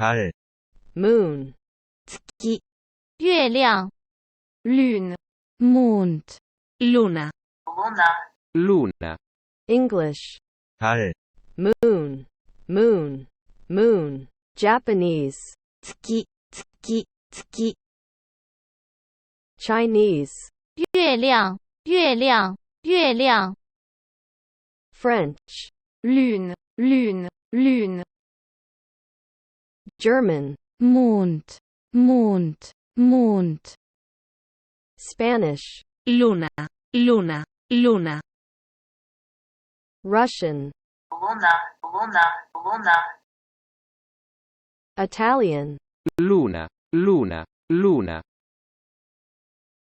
달, moon, 月、月亮 lune, mond, luna, luna, English, 달, moon, moon, moon, Japanese, 月、月、月 Chinese, 月亮、月亮、月亮 French, lune, lune, lune, German, mond, mond, mond Spanish, luna, luna, luna, Russian, Italian, luna, luna, luna,